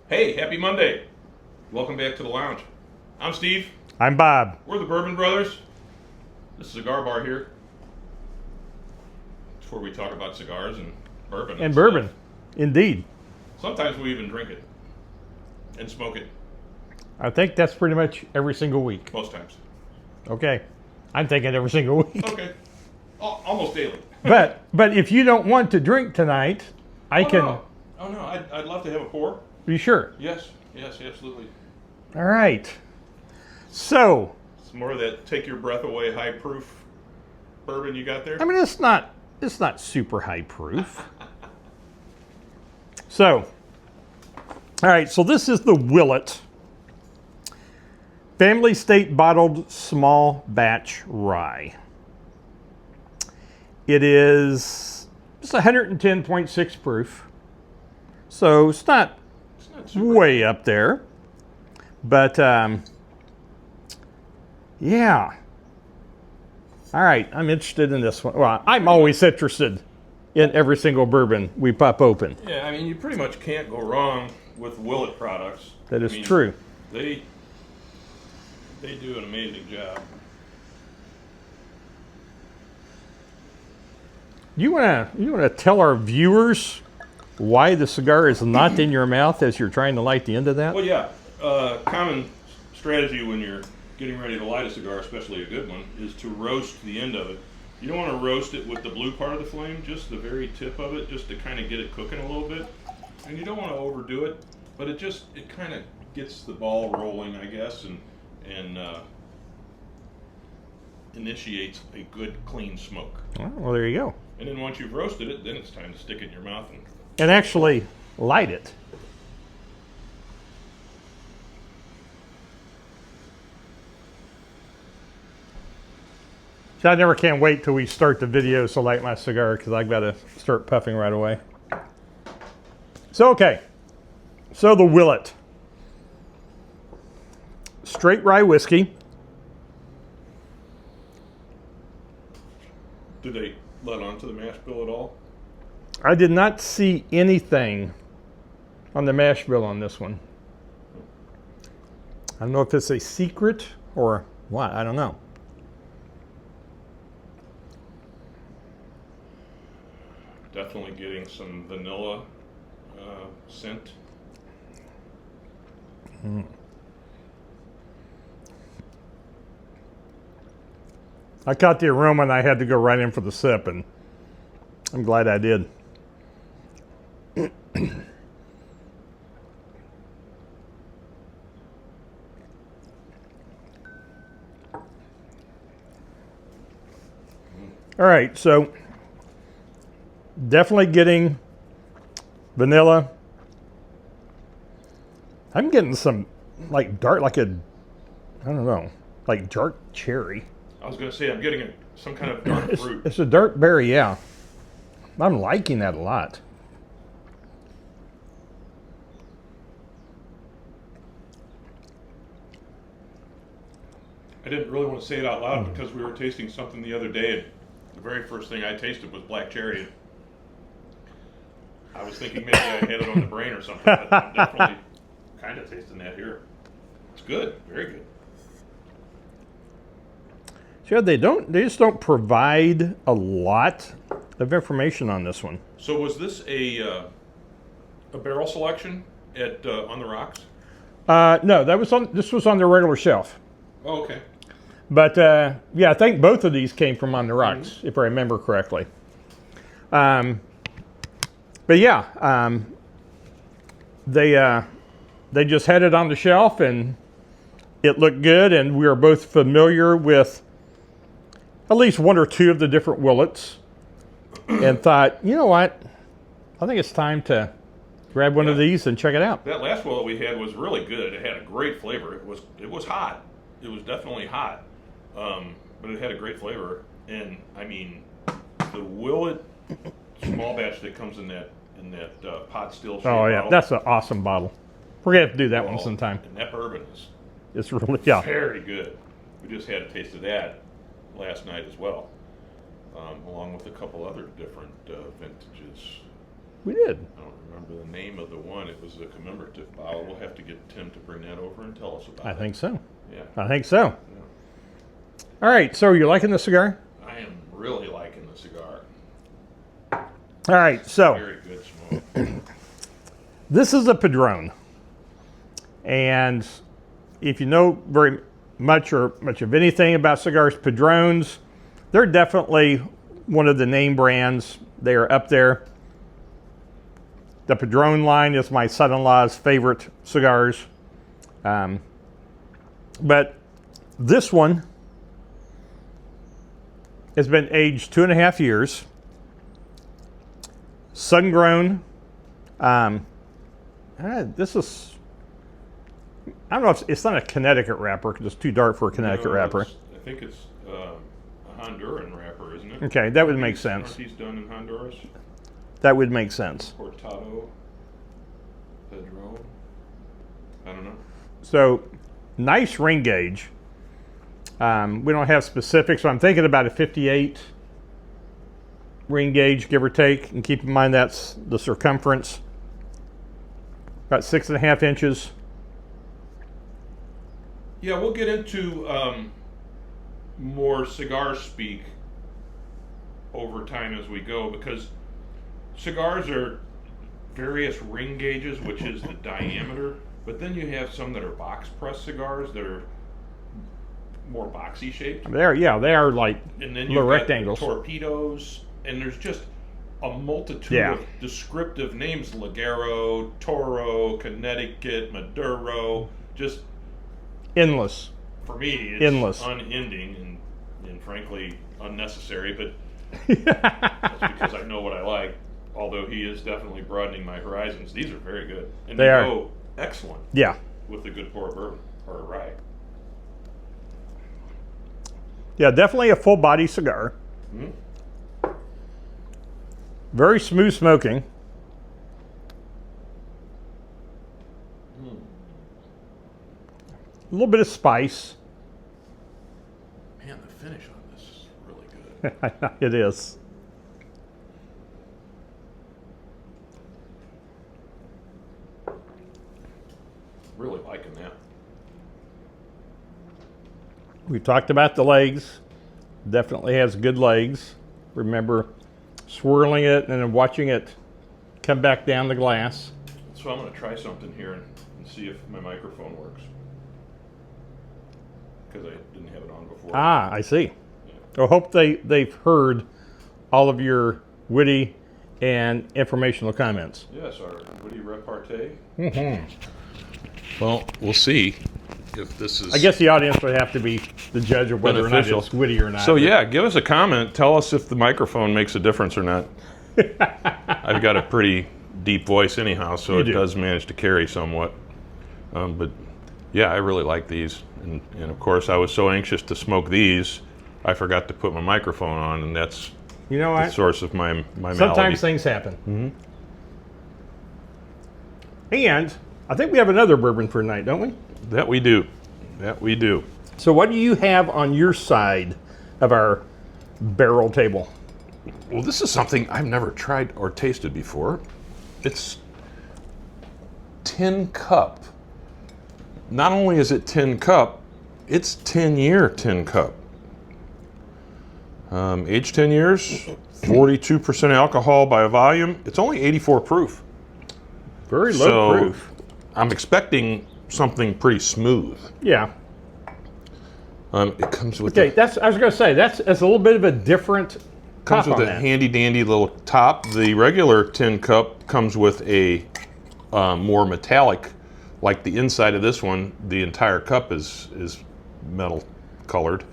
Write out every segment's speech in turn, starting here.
Hey, happy Monday. Welcome back to the lounge. I'm Steve. I'm Bob. We're the Bourbon Brothers. This is a cigar bar here. It's where we talk about cigars and bourbon. And bourbon, stuff. indeed. Sometimes we even drink it and smoke it. I think that's pretty much every single week. Most times. Okay. I'm thinking every single week. Okay. Almost daily. But if you don't want to drink tonight, I can. No. Oh no, I'd love to have a pour. Be sure. Yes, absolutely. All right. So. It's more of that take your breath away high proof bourbon you got there. I mean, it's not super high proof. So. All right. So this is the Willett Family State Bottled Small Batch Rye. It is just 110.6 proof. So it's not way up there. But, yeah. All right, I'm interested in this one. Well, I'm always interested in every single bourbon we pop open. Yeah, I mean, you pretty much can't go wrong with Willett products. That is true. They do an amazing job. You wanna tell our viewers why the cigar is not in your mouth as you're trying to light the end of that? Well, yeah. Common strategy when you're getting ready to light a cigar, especially a good one, is to roast the end of it. You don't want to roast it with the blue part of the flame, just the very tip of it, just to kind of get it cooking a little bit. And you don't want to overdo it, but it kind of gets the ball rolling, I guess, and initiates a good, clean smoke. Oh, well, there you go. And then once you've roasted it, then it's time to stick it in your mouth And actually light it. So I never can wait till we start the video to light my cigar because I've got to start puffing right away. So, okay. So the Willett. Straight rye whiskey. Do they let onto the mash bill at all? I did not see anything on the mash bill on this one. I don't know if it's a secret or what. I don't know. Definitely getting some vanilla scent. I caught the aroma and I had to go right in for the sip, and I'm glad I did. All right, so definitely getting vanilla. I'm getting some like dark cherry. I was going to say I'm getting some kind of dark fruit. It's a dark berry, yeah. I'm liking that a lot. I didn't really want to say it out loud because we were tasting something the other day, and the very first thing I tasted was black cherry. I was thinking maybe I had it on the brain or something, but I'm definitely kind of tasting that here. It's good, very good. So they just don't provide a lot of information on this one. So was this a barrel selection at on the rocks? No, this was on the regular shelf. Oh, okay. But yeah, I think both of these came from On the Rocks, if I remember correctly. But yeah, they just had it on the shelf and it looked good, and we are both familiar with at least one or two of the different Willets, and thought, you know what, I think it's time to grab one of these and check it out. That last Willet we had was really good. It had a great flavor. It was hot. It was definitely hot, but it had a great flavor. And I mean, the Willett small batch that comes in that pot still. Oh yeah, bottle, that's an awesome bottle. We're gonna have to do that one sometime. And that bourbon is It's really very good. We just had a taste of that last night as well, along with a couple other different vintages. We did. I don't remember the name of the one. It was a commemorative bottle. We'll have to get Tim to bring that over and tell us about it. I think so. Yeah. I think so. Yeah. All right, so are you liking the cigar? I am really liking the cigar. All right, so Very good smoke. this is a Padron. And if you know very much or much of anything about cigars, Padrones, they're definitely one of the name brands. They are up there. The Padron line is my son-in-law's favorite cigars. But this one has been aged 2.5 years. Sun-grown. This is, I don't know if it's not a Connecticut wrapper because it's too dark for a Connecticut wrapper. I think it's a Honduran wrapper, isn't it? Okay, that would make sense. Aren't these done in Honduras? That would make sense. Cortado, Pedro. I don't know. So, nice ring gauge. We don't have specifics, so I'm thinking about a 58 ring gauge, give or take. And keep in mind that's the circumference. About 6.5 inches. Yeah, we'll get into more cigar speak over time as we go, because cigars are various ring gauges, which is the diameter, but then you have some that are box press cigars that are more boxy shaped. They are like And then little you've rectangles. got torpedoes, and there's just a multitude of descriptive names: Ligero, Toro, Connecticut, Maduro. Just Endless. for me, it's Endless. unending and frankly unnecessary. But that's because I know what I like. Although he is definitely broadening my horizons. These are very good, and They are. go excellent Yeah. with a good pour of bourbon or rye. Yeah, definitely a full body cigar. Mhm. Very smooth smoking. A little bit of spice. Man, the finish on this is really good. It is. Really liking that. We talked about the legs. Definitely has good legs. Remember swirling it and then watching it come back down the glass. So I'm going to try something here and see if my microphone works. Because I didn't have it on before. Ah, I see. Yeah. I hope they've heard all of your witty and informational comments. Yes, our witty repartee. Mm-hmm. Well, we'll see if this is... I guess the audience would have to be the judge of whether beneficial. or not it's witty or not. So yeah, give us a comment. Tell us if the microphone makes a difference or not. I've got a pretty deep voice anyhow, so You it do. does manage to carry somewhat. But yeah, I really like these. And of course, I was so anxious to smoke these, I forgot to put my microphone on, and that's You know the what? source of my malady. Sometimes things happen. Mm-hmm. And I think we have another bourbon for tonight, don't we? That we do. That we do. So what do you have on your side of our barrel table? Well, this is something I've never tried or tasted before. It's Tincup. Not only is it Tincup, it's 10-year Tincup. Aged 10 years, 42% alcohol by volume. It's only 84 proof. Very low proof. I'm expecting something pretty smooth. Yeah. It comes with Okay, I was going to say, that's a little bit of a different comes top with on a that. handy dandy little top. The regular tin cup comes with a more metallic, like the inside of this one. The entire cup is metal colored,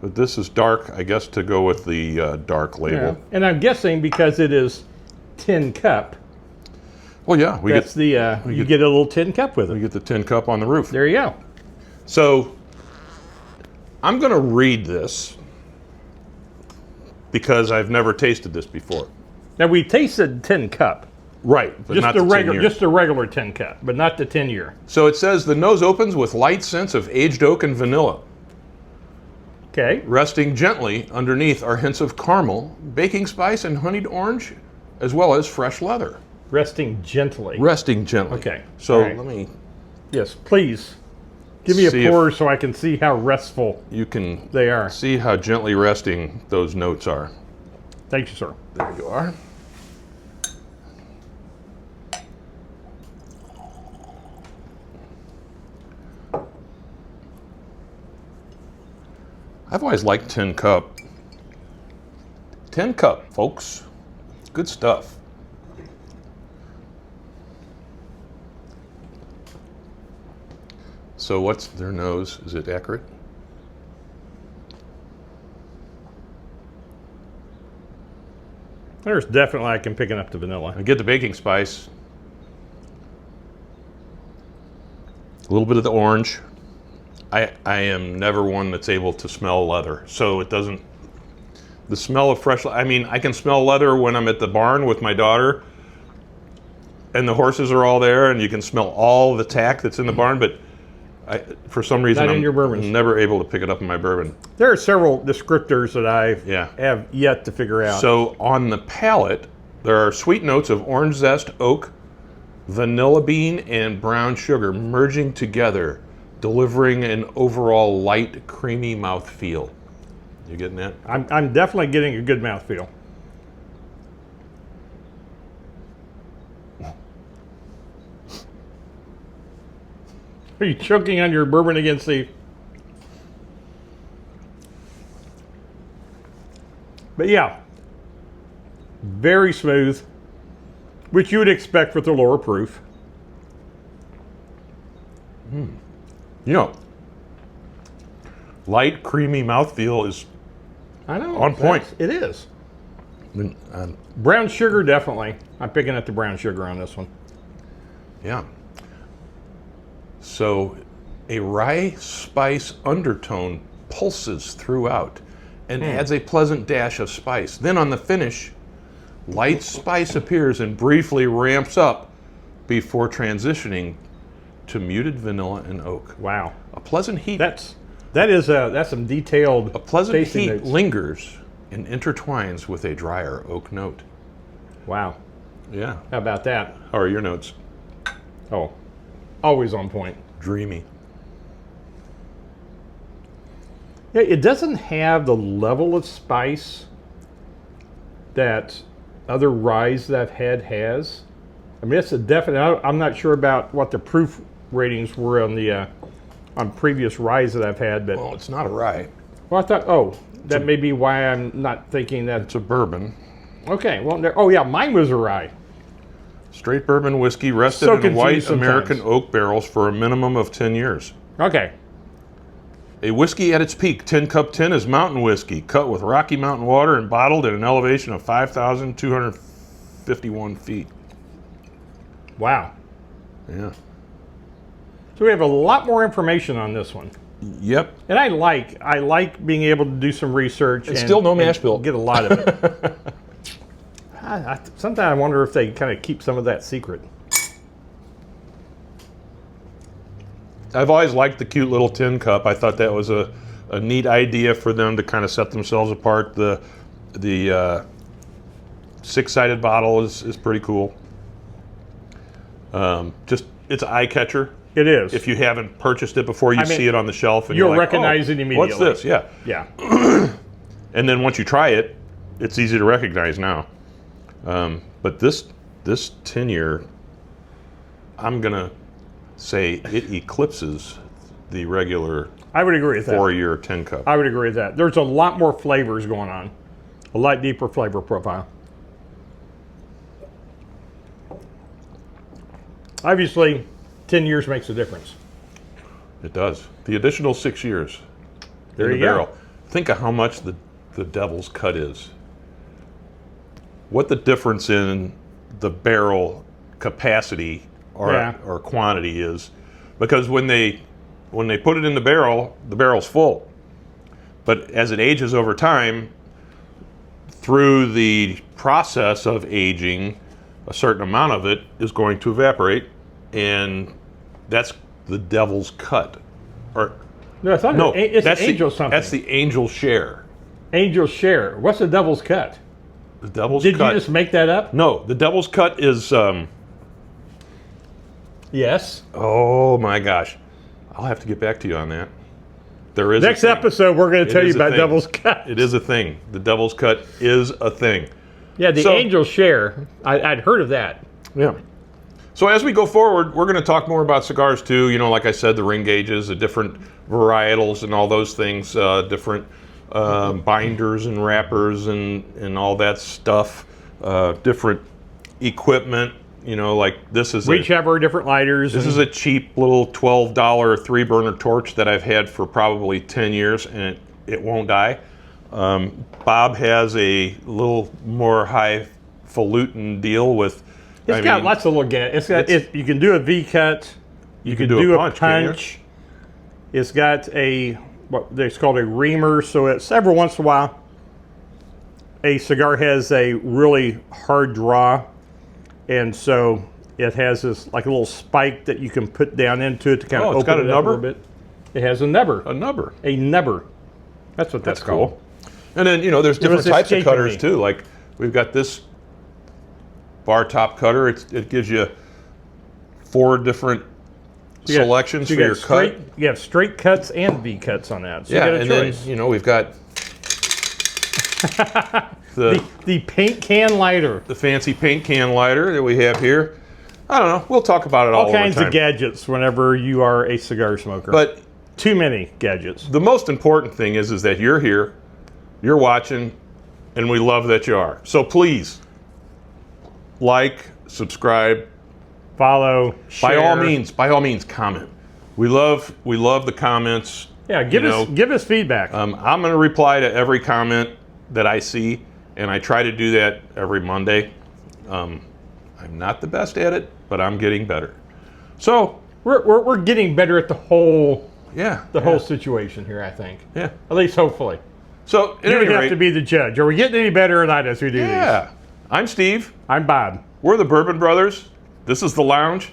but this is dark, I guess, to go with the dark label. Yeah. And I'm guessing because it is tin cup, Well, yeah, we that's get you get a little tin cup with it. the tin cup on the roof. There you go. So I'm going to read this because I've never tasted this before. Now we tasted tin cup, Right, but just not the the 10 year. just a regular tin cup, but not the 10-year. So it says the nose opens with light scents of aged oak and vanilla. Okay. Resting gently underneath are hints of caramel, baking spice, and honeyed orange, as well as fresh leather. Resting gently. Resting gently. Okay. So All right. let me. Yes, please. Give me See a if pour so I can see how restful You can they are. see how gently resting those notes are. Thank you, sir. There you are. I've always liked Tincup. Tincup, folks. Good stuff. So what's their nose? Is it accurate? There's definitely, I can picking up the vanilla. I get the baking spice. A little bit of the orange. I am never one that's able to smell leather, so it doesn't. The smell of fresh. I mean, I can smell leather when I'm at the barn with my daughter, and the horses are all there, and you can smell all the tack that's in the barn. But for some reason, Not in I'm your bourbons. never able to pick it up in my bourbon. There are several descriptors that I Yeah. have yet to figure out. So on the palate, there are sweet notes of orange zest, oak, vanilla bean, and brown sugar merging together, delivering an overall light, creamy mouthfeel. You getting that? I'm definitely getting a good mouthfeel. Are you choking on your bourbon again, Steve? But yeah, very smooth, which you would expect with the lower proof. You know, light, creamy mouthfeel is I know. On point. It is. uh, Brown sugar, definitely. I'm picking up the brown sugar on this one. yeah. So a rye spice undertone pulses throughout and adds a pleasant dash of spice. Then on the finish, light spice appears and briefly ramps up before transitioning to muted vanilla and oak. Wow. A pleasant heat. That's some detailed A pleasant tasting heat notes. lingers and intertwines with a drier oak note. Wow. Yeah. How about that? How are your notes? Oh, always on point. Dreamy. Yeah, it doesn't have the level of spice that other ryes that I've had has. I mean, it's a definite. I'm not sure about what the proof ratings were on the on previous ryes that I've had, but Well, it's not a rye. well, I thought, oh, that may be why I'm not thinking that. It's a bourbon. Okay, well, oh yeah, mine was a rye. Straight bourbon whiskey rested So in white confused sometimes. American oak barrels for a minimum of 10 years. Okay, A whiskey at its peak, Tincup 10 is mountain whiskey, cut with Rocky Mountain water and bottled at an elevation of 5,251 feet. wow. Yeah. So we have a lot more information on this one. Yep. And I like being able to do some research. It's still no mash and bill. Get a lot of it. Sometimes I wonder if they kind of keep some of that secret. I've always liked the cute little tin cup. I thought that was a neat idea for them to kind of set themselves apart. The six-sided bottle is pretty cool. Just it's an eye catcher. It is. If you haven't purchased it before, you I mean, see it on the shelf and you'll you're like, recognize oh, it immediately. What's this? Yeah. Yeah. And then once you try it, it's easy to recognize now. But this 10-year, I'm gonna say it eclipses the regular I would agree with that. 4-year tin cup. I would agree with that. There's a lot more flavors going on. A lot deeper flavor profile. Obviously, 10 years makes a difference. It does. The additional 6 years There in you the go. barrel. Think of how much the devil's cut is. What the difference in the barrel capacity or quantity is, because when they put it in the barrel's full. But as it ages over time, through the process of aging, a certain amount of it is going to evaporate, and that's the devil's cut. Or No, it's not. no, It's that's angel the, something. That's the angel share. Angel's share. What's the devil's cut? The Devil's Did Cut. you just make that up? No, the Devil's Cut is. Yes. Oh my gosh, I'll have to get back to you on that. There is Next episode, we're going to tell you about Devil's Cut. It is a thing. The Devil's Cut is a thing. Yeah, the Angel Share. I'd heard of that. Yeah. So as we go forward, we're going to talk more about cigars too. You know, like I said, the ring gauges, the different varietals, and all those things. Different binders and wrappers and all that stuff. Different equipment. You know, like this is. We each have our different lighters. This is a cheap little $12 3-burner torch that I've had for probably 10 years, and it won't die. Bob has a little more highfalutin deal with. It's got lots of little gadgets. You can do a V cut. You can do a punch. It's got it's called a reamer. So it's every once in a while, a cigar has a really hard draw. And so it has this like a little spike that you can put down into it to kind of open it up a little bit. It has a nubber. A nubber. A nubber. That's what that's called. Cool. And then, you know, there's different types of cutters too. Like we've got this bar top cutter. It gives you 4 different selections for your cut. You have straight cuts and V cuts on that. So yeah, you got a and choice. then, you know, we've got the paint can lighter. The fancy paint can lighter that we have here. I don't know. We'll talk about it all kinds of gadgets whenever you are a cigar smoker. But too many gadgets. The most important thing is that you're here, you're watching, and we love that you are. So please, like, subscribe, follow, share. By all means, comment. We love the comments. Yeah, give us feedback. I'm going to reply to every comment that I see, and I try to do that every Monday. I'm not the best at it, but I'm getting better. So we're getting better at the whole whole situation here, I think. Yeah. At least hopefully. So you would have to be the judge. Are we getting any better or not as we do these? Yeah. I'm Steve. I'm Bob. We're the Bourbon Brothers. This is The Lounge.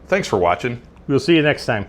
Thanks for watching. We'll see you next time.